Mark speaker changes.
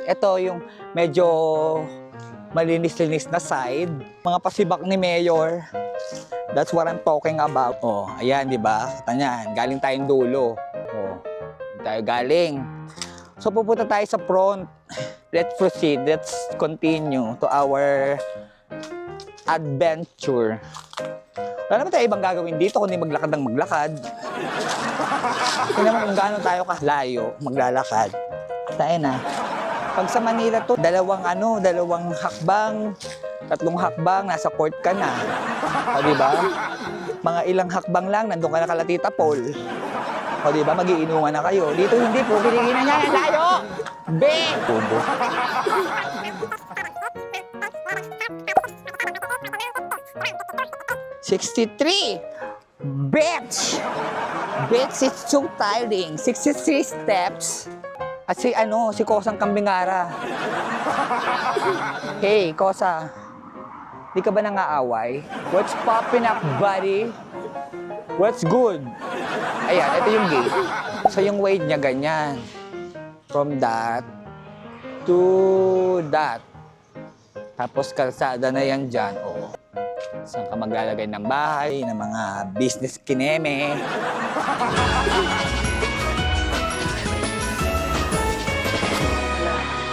Speaker 1: Ito yung medyo malinis-linis na side. Mga pasibak ni Mayor. That's what I'm talking about. Oh, ayan, di ba? Kita niyan, galing tayong dulo. Oh, tayo galing. So, pupunta tayo sa front. Let's proceed. Let's continue to our adventure. Wala naman tayo ibang gagawin dito kundi maglakad ng maglakad. Tingnan mo kung gaano tayo kalayo maglalakad. Tayo na. Pag sa Manila to, dalawang hakbang, tatlong hakbang, nasa court ka na. O, diba? Mga ilang hakbang lang, nandun ka na kala Tita Paul. O, diba? Magiinuman na kayo. Dito hindi po, piliginan niya, layo! Be! Tubo. $63! Bitch! Bitch, it's so tiring. 63 steps. At si Kosang Kambingara. Hey, Kosa. Di ka ba nangaaway? What's popping up, buddy? What's good? Ayan, ito yung gate. So, yung weight niya ganyan. From that to that. Tapos, kalsada na yan dyan. Oh. Saan ka maglalagay ng bahay, ng mga business kineme.